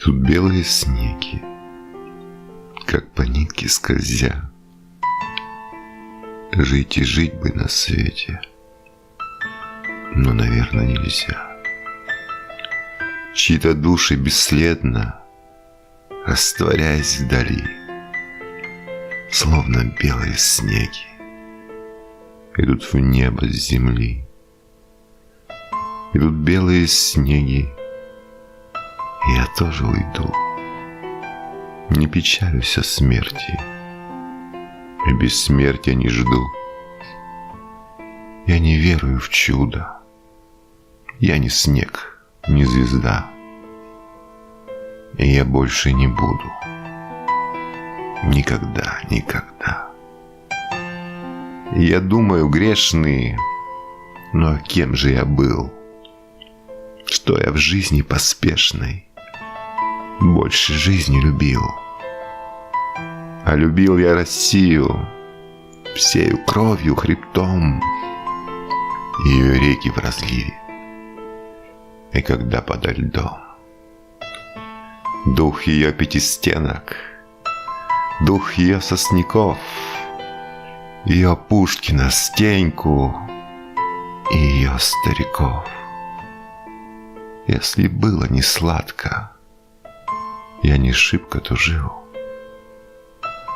Тут белые снеги, как по нитке скользя. Жить и жить бы на свете, но, наверное, нельзя. Чьи-то души бесследно, растворяясь вдали, словно белые снеги, идут в небо с земли. Идут белые снеги, и я тоже уйду. Не печалюсь о смерти, и бессмертия не жду. Я не верую в чудо, я не снег, не звезда, и я больше не буду. Никогда, никогда. Я думаю, грешный, но кем же я был? Что я в жизни поспешной больше жизни любил. А любил я Россию всею кровью, хребтом, ее реки в разливе, и когда подо льдом дух ее пятистенок, дух ее сосняков, ее Пушкина, Стеньку и ее стариков. Если было не сладко, я не шибко тужил,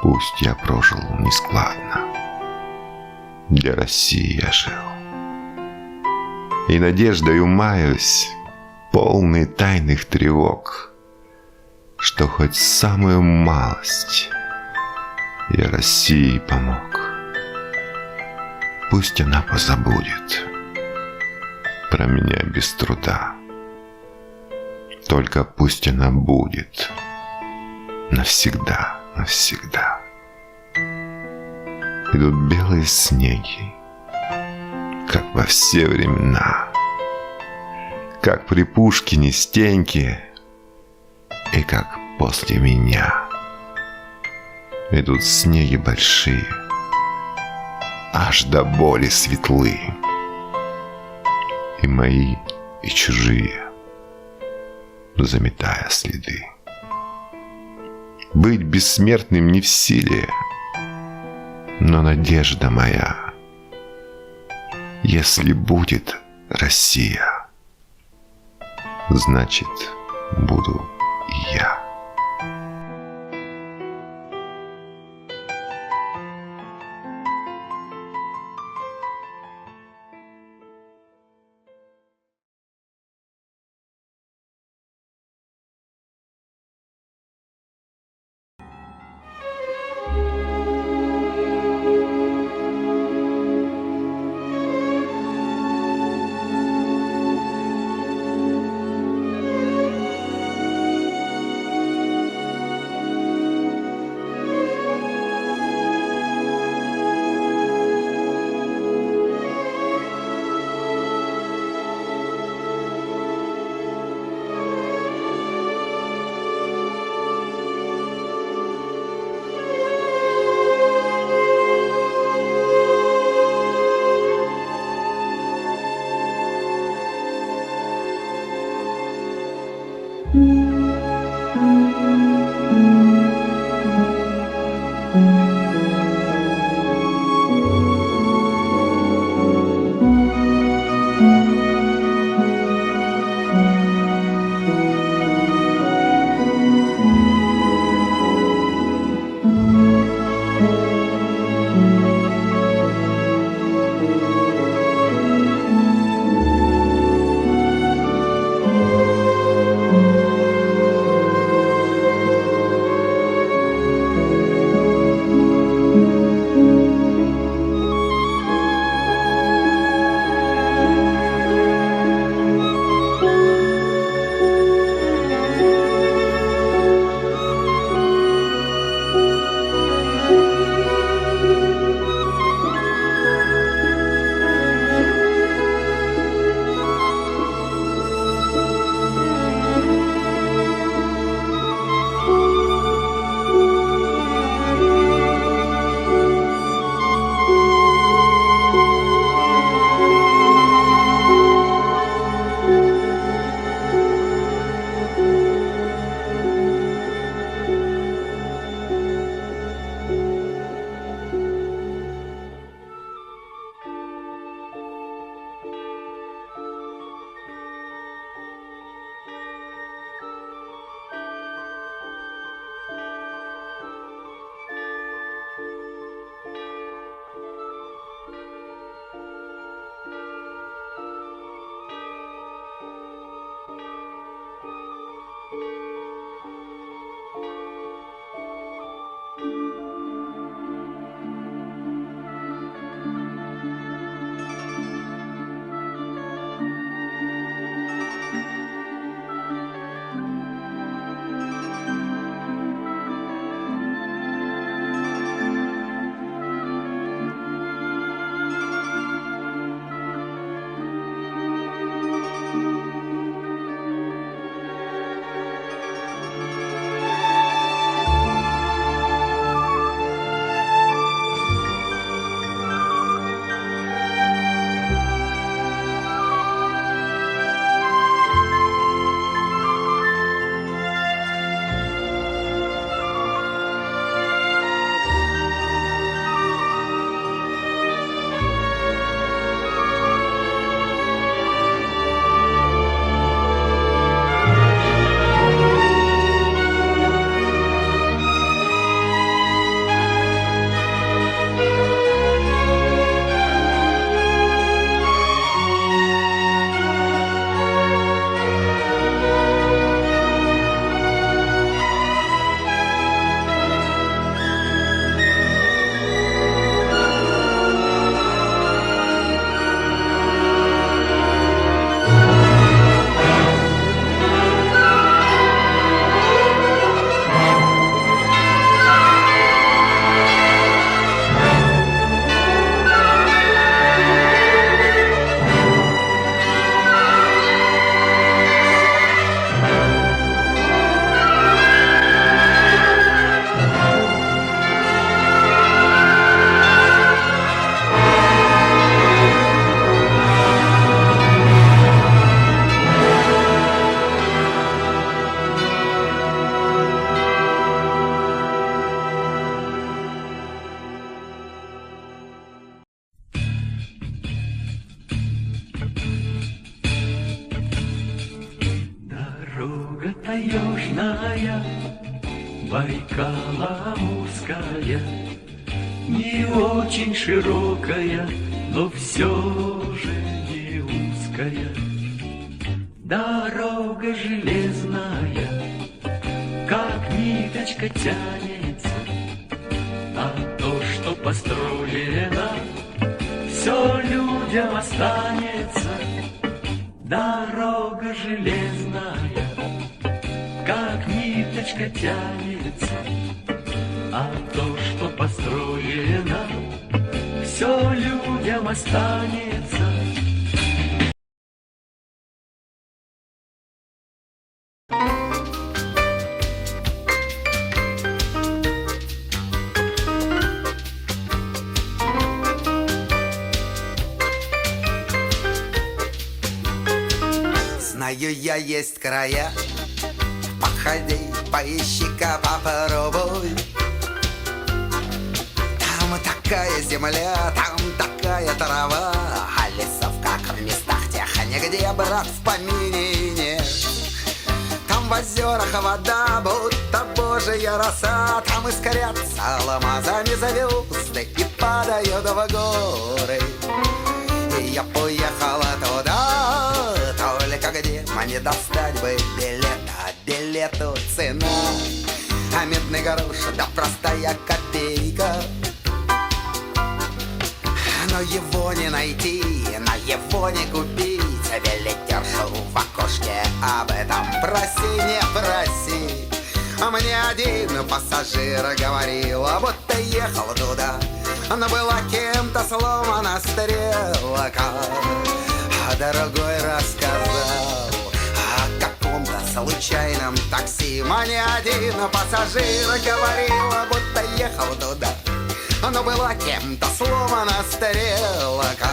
пусть я прожил нескладно, для России я жил. И надеждою маюсь, полный тайных тревог, что хоть самую малость я России помог. Пусть она позабудет про меня без труда, только пусть она будет навсегда, навсегда. Идут белые снеги, как во все времена, как при Пушкине, Стеньке и как после меня. Идут снеги большие, аж до боли светлы, и мои, и чужие, заметая следы. Быть бессмертным не в силе, но надежда моя, если будет Россия, значит, буду и я. таежная, Байкало-Амурская, не очень широкая, но все же не узкая. Дорога железная, как ниточка тянется, а то, что построено, все людям останется. Дорога железная, как ниточка тянется, а то, что построено, все людям останется. Знаю я, есть края, походи, поищи-ка, попробуй. Там такая земля, там такая трава, а лесов, как в местах тех, нигде, брат, в помине нет. Там в озерах вода, будто божья роса, там искрятся алмазами звезды и падают в горы. И я поехала туда, только где мне достать бы билет, а билету цена, а медный грош, да простая копейка. Но его не найти, на его не купить, билетершу в окошке об этом проси, не проси. А мне один пассажир говорил, будто ехал туда, но была кем-то сломана стрелка. А другой рассказал о каком-то случайном такси. Мне один пассажир говорил, будто ехал туда, но была кем-то сломана стрелка.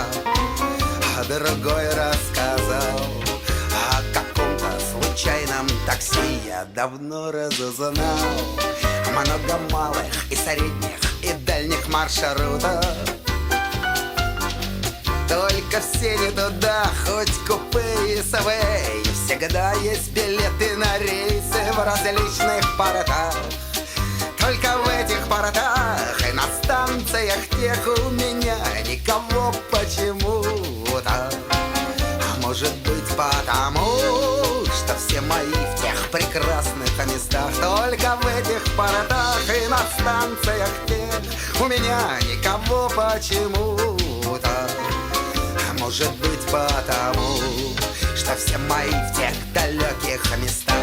А другой рассказал о каком-то случайном такси. Я давно разузнал много малых и средних и дальних маршрутов, только все не туда, хоть купе и СВ. И всегда есть билеты на рейсы в различных портах. Только в этих портах и на станциях тех у меня никого почему-то. А может быть потому, что все мои в тех прекрасных местах. Только в этих портах и на станциях тех у меня никого почему-то. А может быть потому, что все мои в тех далеких местах.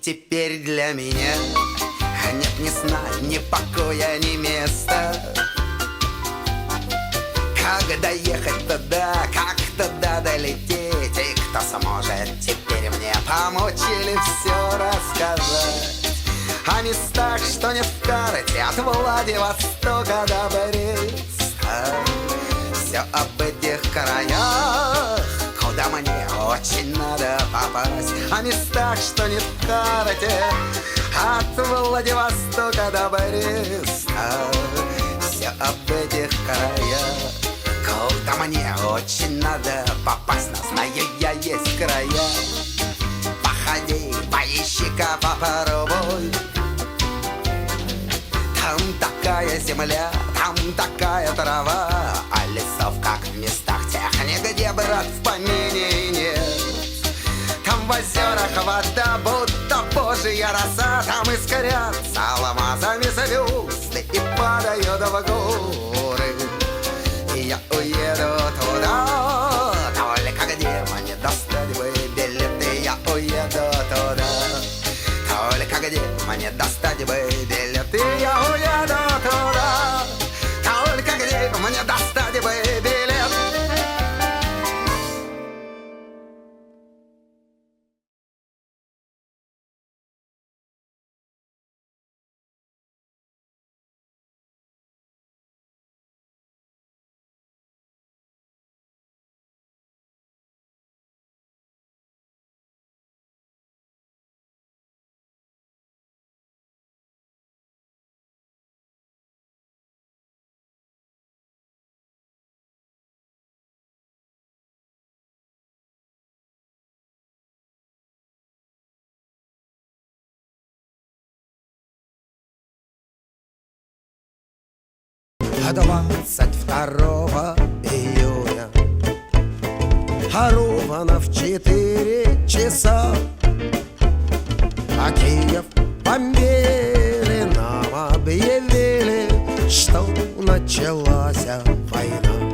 Теперь для меня нет ни сна, ни покоя, ни места. Как доехать туда, как туда долететь, и кто сможет теперь мне помочь или все рассказать о местах, что нет в карте, от Владивостока до Бреста. Все об этих краях, куда мне очень надо попасть, о местах, что нет в карте, от Владивостока до Бреста. Все об этих краях, куда мне очень надо попасть, но знаю я, есть края. Походи, поищи-ка, попробуй. Там такая земля, там такая трава, а лесов, как в местах тех, нигде, брат, в помине нет. Там в озерах вода, будто божья роса, там искрятся алмазами звезды и падают в горы. И я уеду туда, только где мне достать бы билеты. Я уеду туда, только где мне достать бы билеты. Я уеду туда, А 22 июня ровно в 4 часа а Киев бомбили, нам объявили, что началась война.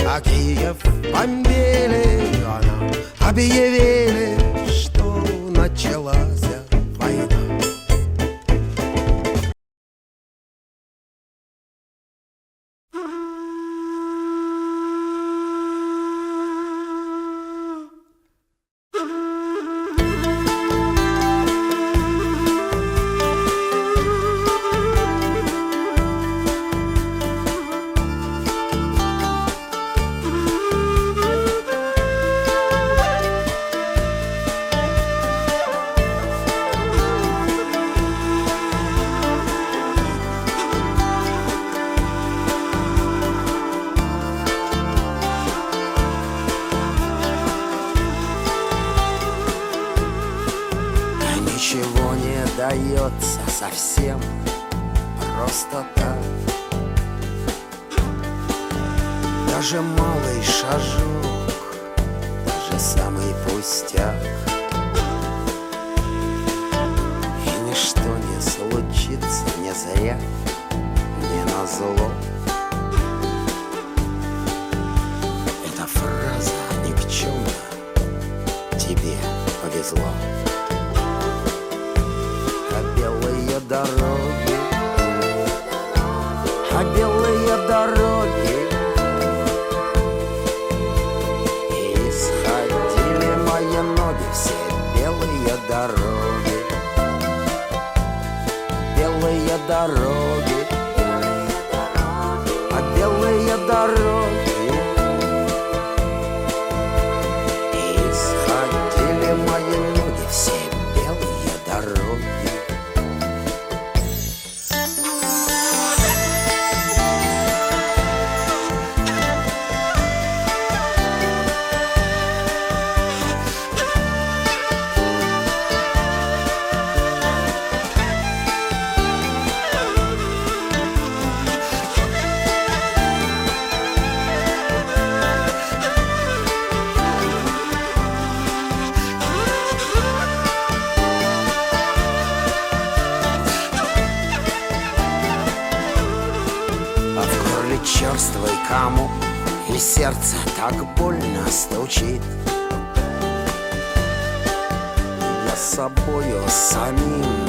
А Киев бомбили, а нам объявили, что началась война. Ничего не дается совсем просто так. Даже малый шажок, даже самый пустяк. И ничто не случится не зря, не назло. Эта фраза никчемна, тебе повезло. Белые дороги, а белые дороги. И сходили мои ноги, все белые дороги. Белые дороги, а белые дороги. И сходили мои ноги, все белые дороги. Черствый комок, и сердце так больно стучит. Я собою самим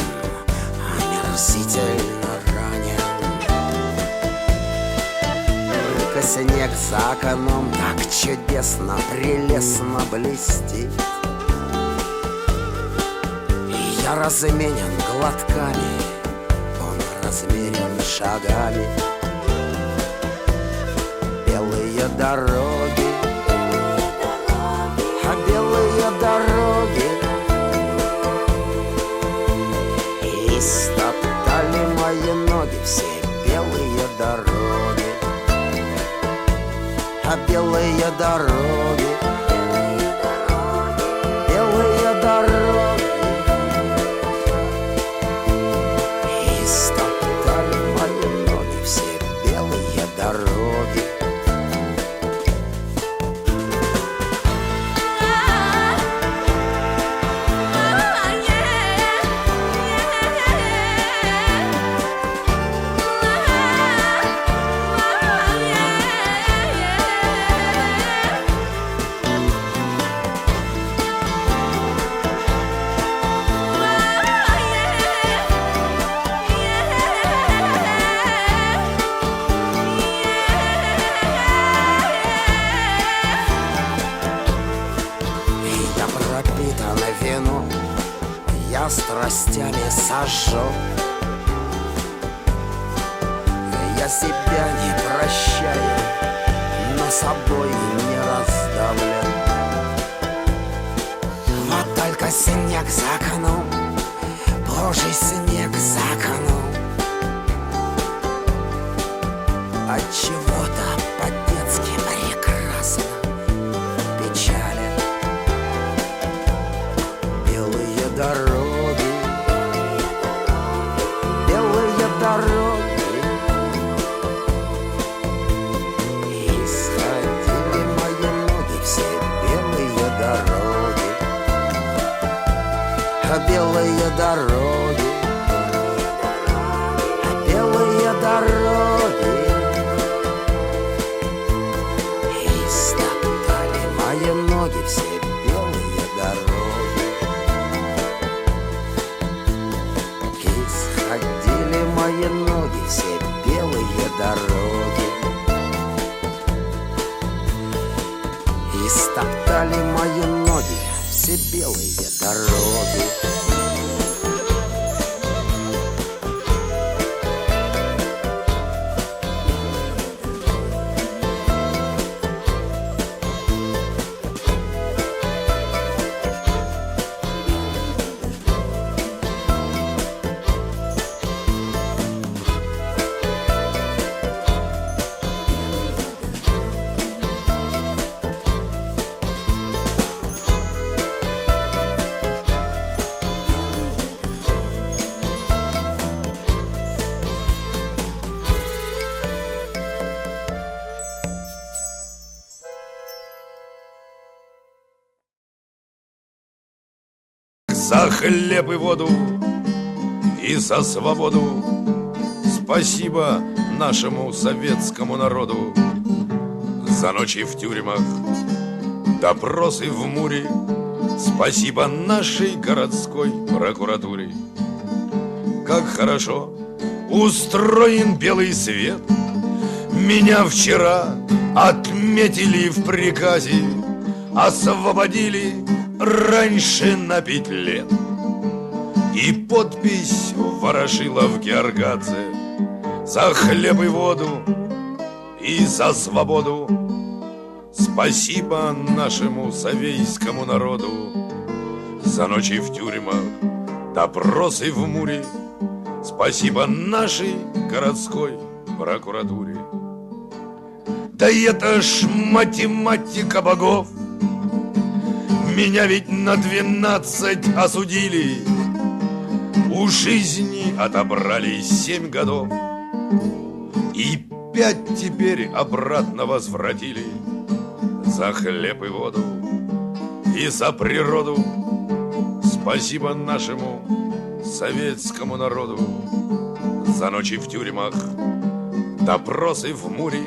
омерзительно ранен. Только снег за окном так чудесно, прелестно блестит. И я разменен глотками, он размерен шагами. Белые дороги, а белые дороги. И стоптали мои ноги, все белые дороги, а белые дороги. Белые дороги. И стоптали мои ноги, все белые дороги. Пропитано вино, я страстями сожжен. Я себя не прощаю, но собой не раздавлен. Вот только снег за окном, Божий снег за окном. Отчего-то по-детски прекрасно печален. Белые дороги, белые дороги. белые дороги, белые дороги истоптали мои ноги, все белые дороги. Исходили мои ноги, все белые дороги. Истоптали мои ноги, все белые дороги. За хлеб и воду и за свободу спасибо нашему советскому народу. За ночи в тюрьмах, допросы в Муре спасибо нашей городской прокуратуре. Как хорошо устроен белый свет. Меня вчера отметили в приказе, освободили раньше на 5 лет. И подпись Ворошилов Георгадзе. За хлеб и воду и за свободу спасибо нашему советскому народу. За ночи в тюрьмах, допросы в Муре спасибо нашей городской прокуратуре. Да это ж математика богов. Меня ведь на 12 осудили, у жизни отобрали 7 годов, и 5 теперь обратно возвратили. За хлеб и воду и за природу спасибо нашему советскому народу. За ночи в тюрьмах, допросы в Муре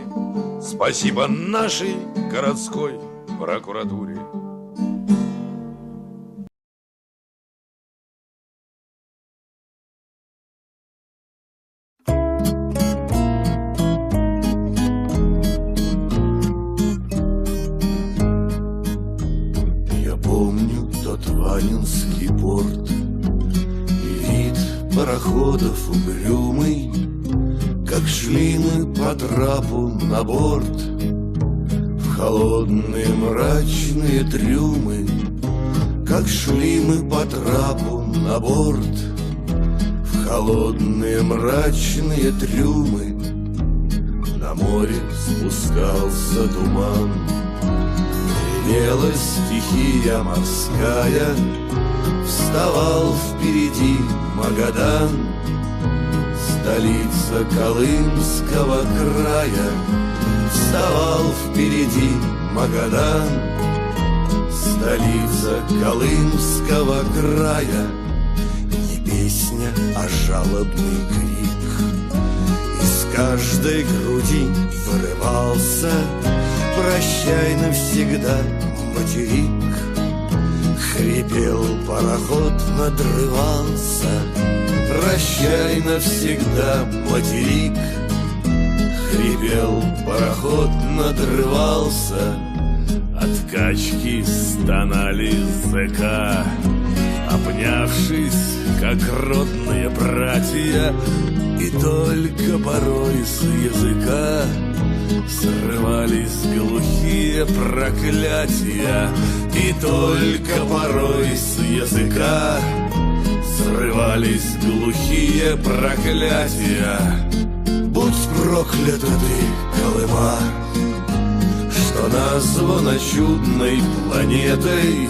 спасибо нашей городской прокуратуре. Ванинский порт и вид пароходов угрюмый, как шли мы по трапу на борт в холодные мрачные трюмы, как шли мы по трапу на борт в холодные мрачные трюмы. На море спускался туман, грела стихия морская, вставал впереди Магадан, столица Колымского края. Вставал впереди Магадан, столица Колымского края. Не песня, а жалобный крик из каждой груди вырывался. Прощай навсегда, материк. Хрипел пароход, надрывался. Прощай навсегда, материк. Хрипел пароход, надрывался. От качки стонали зэка, обнявшись, как родные братья. И только порой с языка срывались глухие проклятия. И только порой с языка срывались глухие проклятия. Будь проклята ты, Колыма, что названа чудной планетой.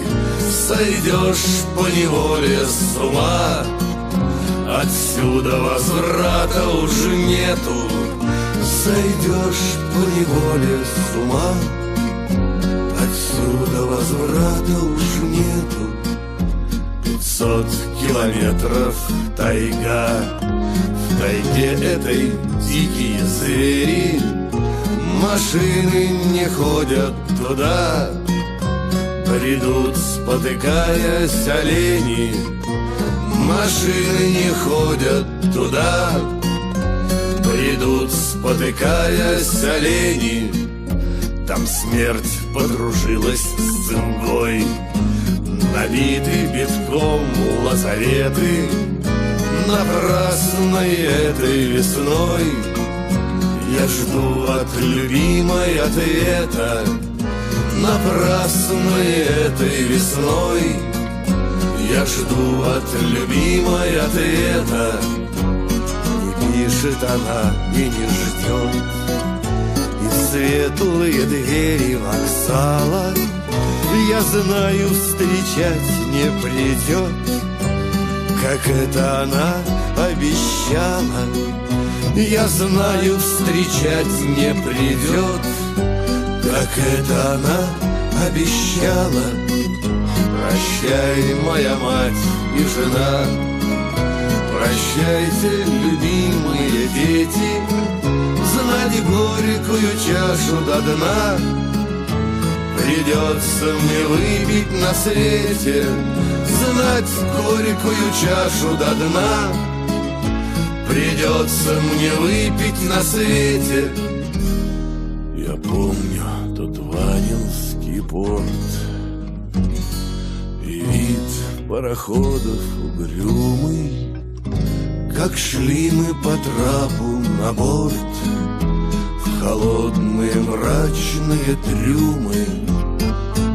Сойдешь поневоле с ума, отсюда возврата уже нету. Сойдешь поневоле с ума, отсюда возврата уж нету. Тут 500 километров тайга. В тайге этой дикие звери, машины не ходят туда. Бредут, спотыкаясь, олени, машины не ходят туда. Бредут, спотыкаясь, олени. Там смерть подружилась с цингой, набиты битком лазареты. Напрасно этой весной я жду от любимой ответа. Напрасно этой весной я жду от любимой ответа. Не пишет она и не ждет, и в светлые двери вокзала я знаю, встречать не придет, как это она обещала. Я знаю, встречать не придет, как это она обещала. Прощай, моя мать и жена, прощайте, любимые дети. Знать горькую чашу до дна придется мне выпить на свете. Знать горькую чашу до дна придется мне выпить на свете. Я помню тот Ванинский порт и вид пароходов угрюмый, как шли мы по трапу на борт в холодные мрачные трюмы.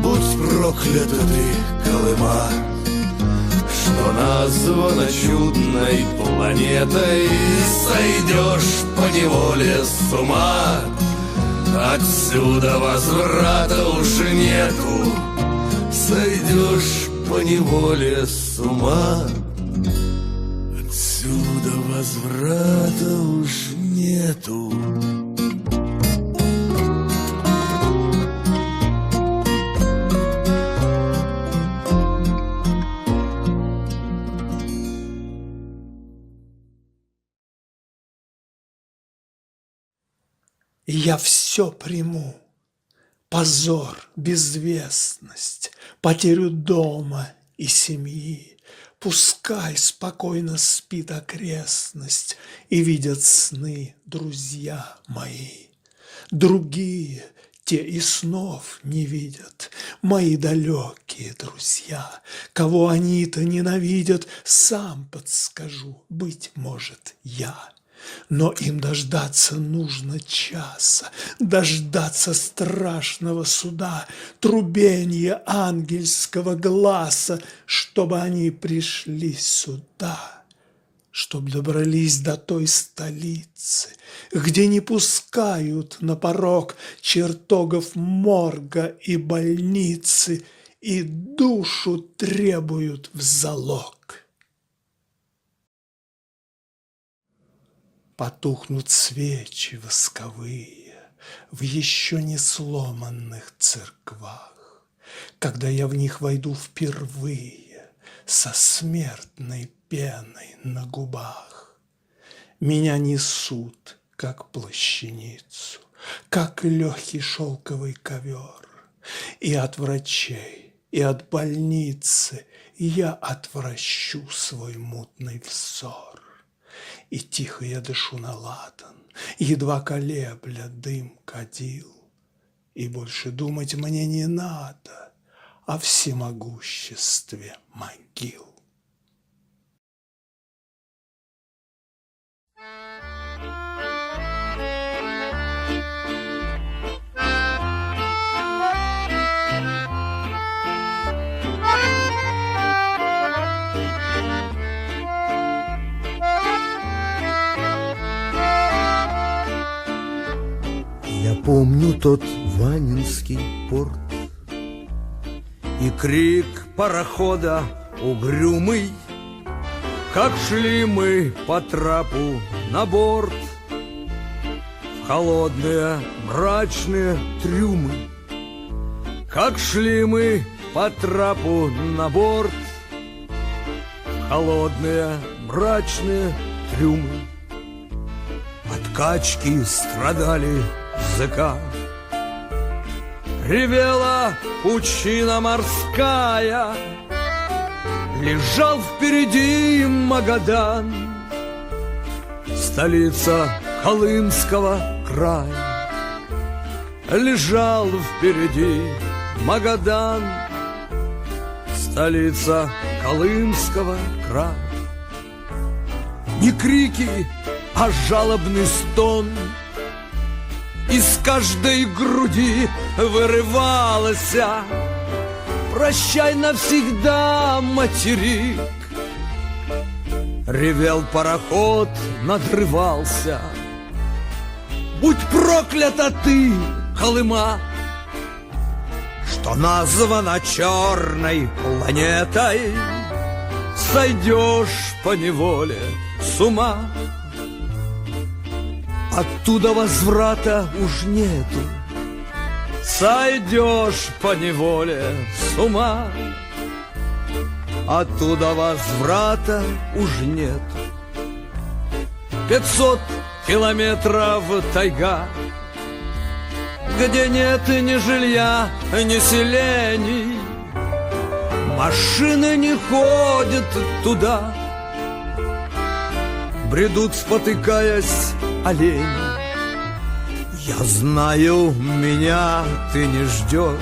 Будь проклята ты, Колыма, что названа чудной планетой. Сойдешь поневоле с ума, отсюда возврата уж нету. Сойдешь поневоле с ума, отсюда возврата уж нету. Я все приму: позор, безвестность, потерю дома и семьи. Пускай спокойно спит окрестность и видят сны друзья мои. Другие, те и снов не видят, мои далекие друзья. Кого они-то ненавидят, сам подскажу, быть может, я. Но им дождаться нужно часа, дождаться страшного суда, трубенья ангельского гласа, чтобы они пришли сюда, чтоб добрались до той столицы, где не пускают на порог чертогов морга и больницы и душу требуют в залог. Потухнут свечи восковые в еще не сломанных церквах, когда я в них войду впервые со смертной пеной на губах. Меня несут, как плащаницу, как легкий шелковый ковер, и от врачей, и от больницы я отвращу свой мутный взор. И тихо я дышу на ладан, едва колебля дым кадил. И больше думать мне не надо о всемогуществе могил. Я помню тот Ванинский порт и крик парохода угрюмый, как шли мы по трапу на борт в холодные мрачные трюмы. Как шли мы по трапу на борт холодные, мрачные трюмы. От качки страдали языка. Ревела пучина морская, лежал впереди Магадан, столица Колымского края. Лежал впереди Магадан, столица Колымского края. Не крики, а жалобный стон из каждой груди вырывалось. Прощай навсегда, материк. Ревел пароход, надрывался. Будь проклята ты, Колыма, что названа черной планетой. Сойдешь поневоле с ума. Оттуда возврата уж нету. Сойдешь поневоле с ума. Оттуда возврата уж нету. 500 километров тайга, где нет ни жилья, ни селений. Машины не ходят туда, бредут, спотыкаясь, олени. Я знаю, меня ты не ждешь,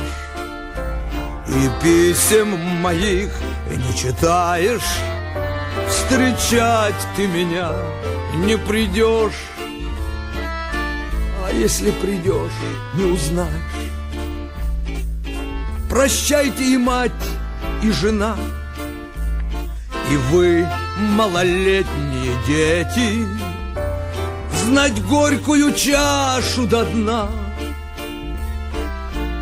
и писем моих не читаешь. Встречать ты меня не придешь, а если придешь, не узнаешь. Прощайте и мать, и жена, и вы, малолетние дети, знать горькую чашу до дна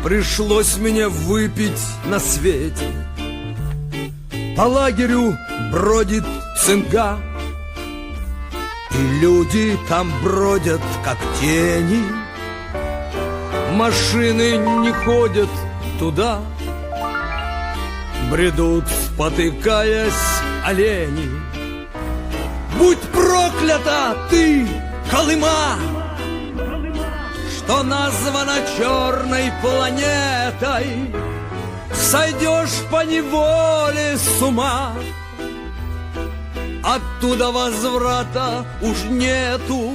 пришлось мне выпить на свете. По лагерю бродит цинга, и люди там бродят, как тени. Машины не ходят туда, бредут, спотыкаясь, олени. Будь проклята ты, Колыма, что названа черной планетой. Сойдешь поневоле с ума. Оттуда возврата уж нету.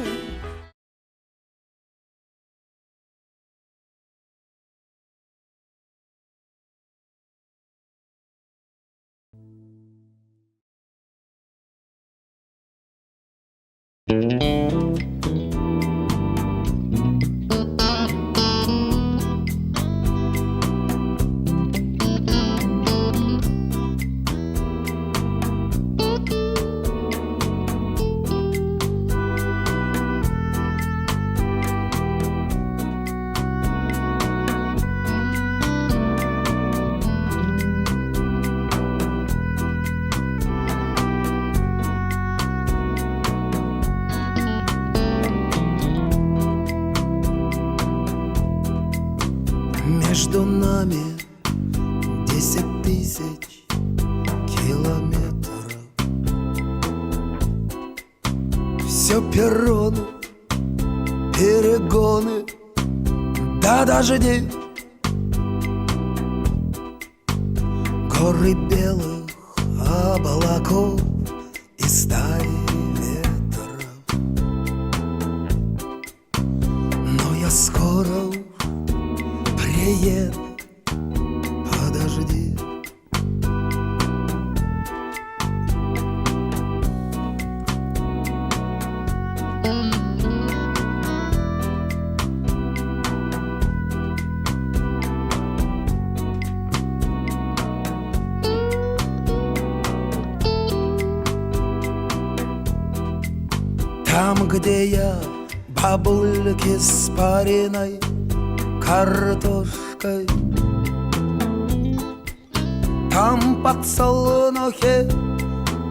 Между нами 10 000 километров. Все перроны, перегоны, да дожди. Горы белых облаков и стаи ветров. Но я скоро приеду, подожди. Там, где я, бабульки с пареной картошкой, там подсолнухи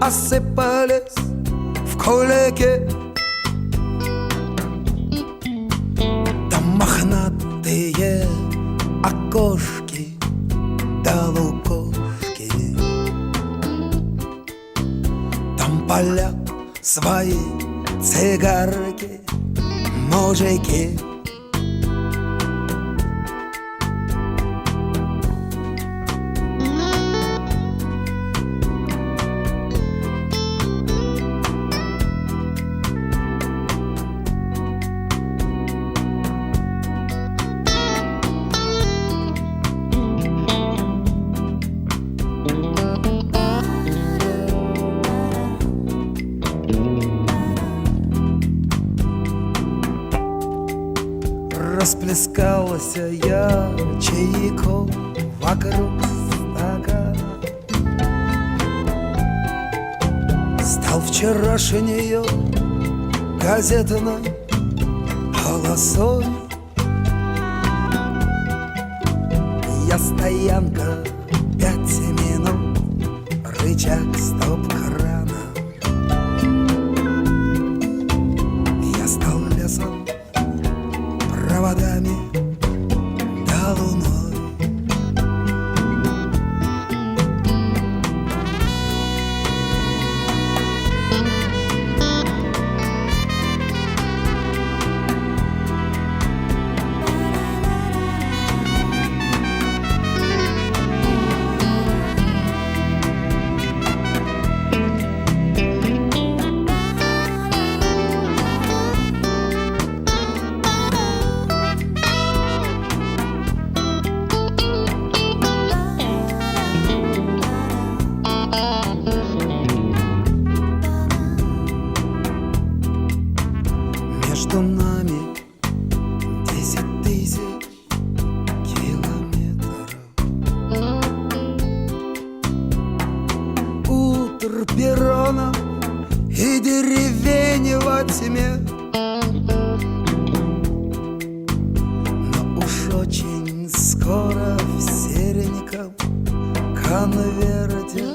осыпались в кулике. Там мохнатые окошки да лукошки, палят свои цигарки мужики. Расплескался я чайком вокруг стакана. Стал вчерашнею газетной полосой. Я стоянка 5 минут, рычаг стоп-крана. Я стал лесом, проводами до луной. Между нами 10 000 километров. Утр перрона и деревень во тьме. Но уж очень скоро в сереньком конверте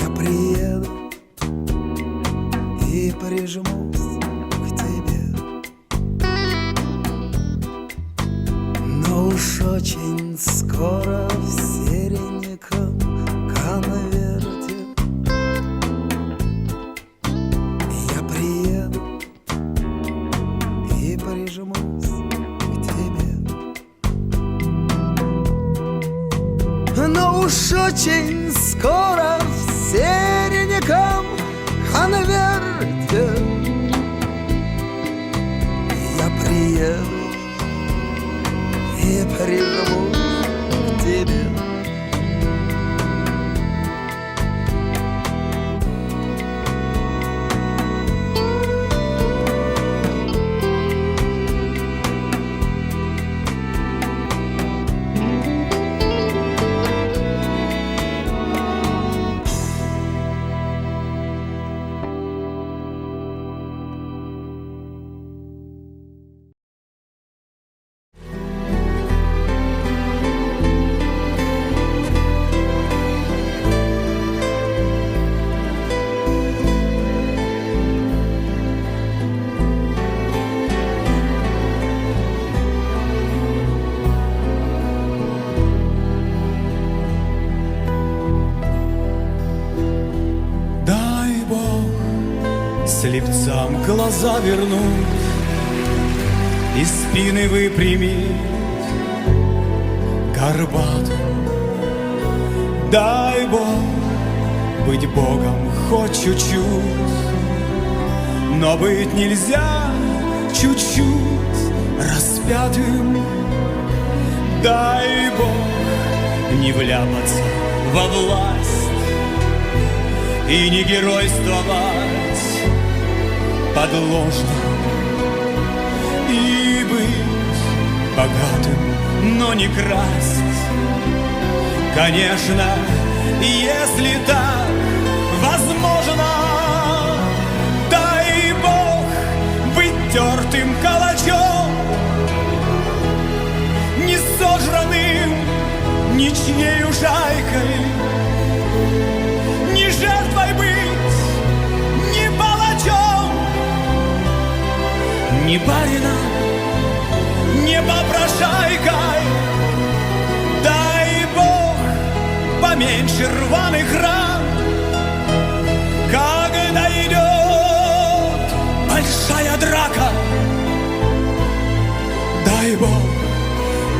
я приеду и прижмусь к тебе. Но уж очень скоро в сереньком конверте я приеду и прижмусь к тебе. Но уж очень скоро в сереньком конверте я приеду и прижмусь к тебе. Слепцам глаза вернуть и спины выпрямить горбатым. Дай Бог быть Богом хоть чуть-чуть, но быть нельзя чуть-чуть распятым. Дай Бог не вляпаться во власть и не геройствовать подложно, и быть богатым, но не красть. Конечно, если так возможно, дай Бог быть тертым калачом, не сожранным ничьею шайкой, не жертвой быть, не палачом, не барином, не попрошайкой. Дай Бог поменьше рваных ран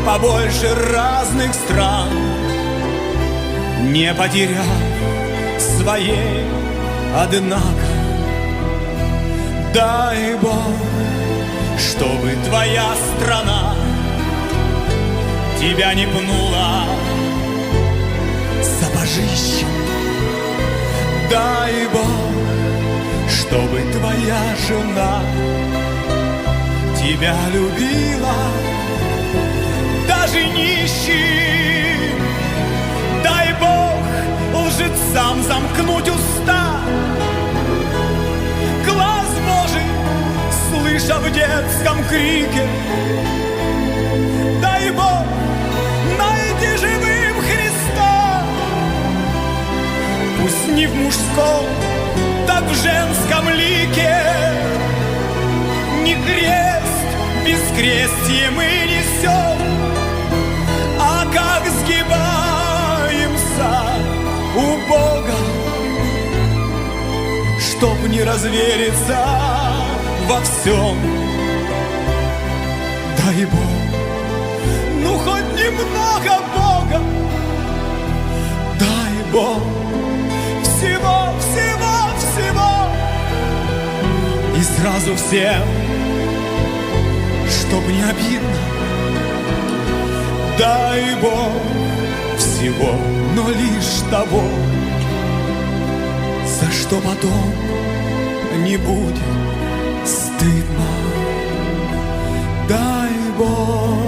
побольше разных стран, не потеряв своей, однако. Дай Бог, чтобы твоя страна тебя не пнула сапожищем. Дай Бог, чтобы твоя жена тебя любила даже нищим. Дай Бог лжецам замкнуть уста, глаз Божий слыша в детском крике. Дай Бог найти живым Христа, пусть не в мужском, так в женском лике. Не крест, бескрестие мы несем, а как сгибаемся у Бога, чтоб не развериться во всем. Дай Бог, ну хоть немного Бога. Дай Бог всего, всего, всего, и сразу всем, чтоб не обидно. Дай Бог всего, но лишь того, за что потом не будет стыдно. Дай Бог,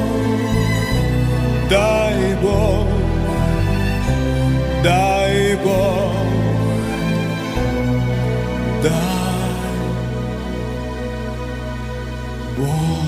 дай Бог, дай Бог, дай Бог.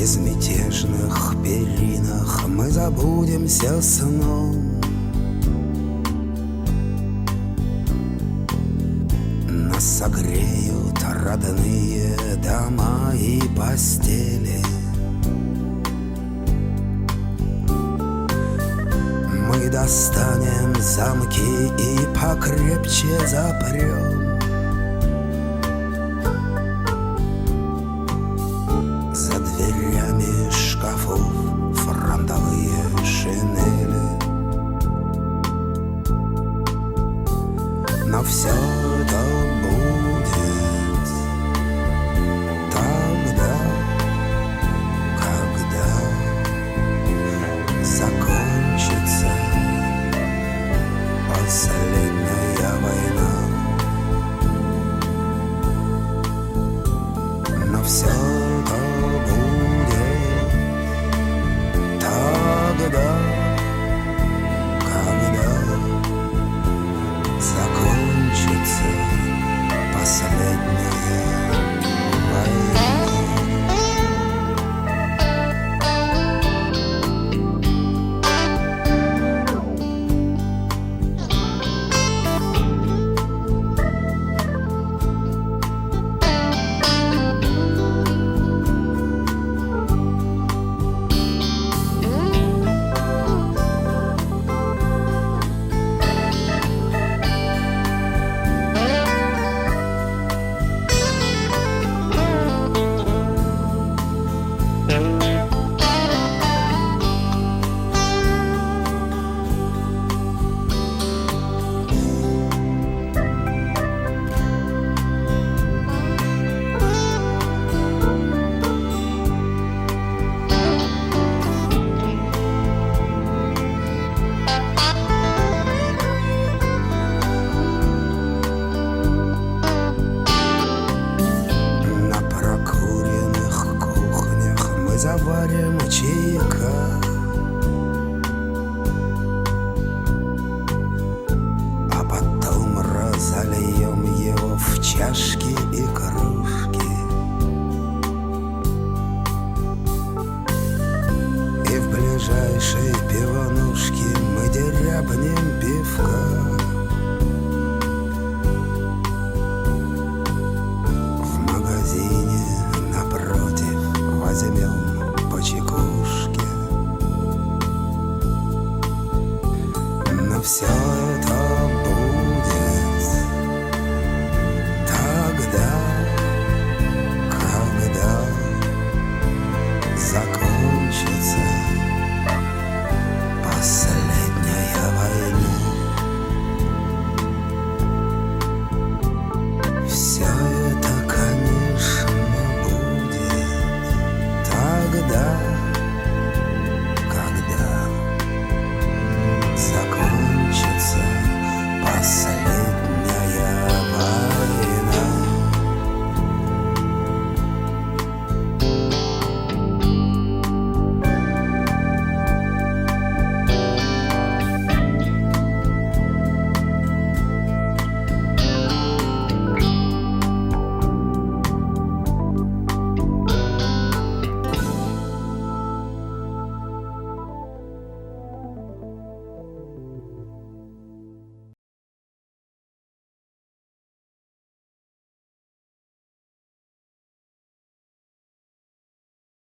безмятежных перинах мы забудемся сном. Нас согреют родные дома и постели. Мы достанем замки и покрепче запрем. За дверями шкафов фронтовые шинели. Но все это будет тогда, когда закончится последняя война. Но все это будет тогда, когда закончится последняя война. На прокуренных кухнях мы заварим чайка, а потом разольем его в чашки и кружки. И в ближайшей пивонушке мы дерябнем пивка.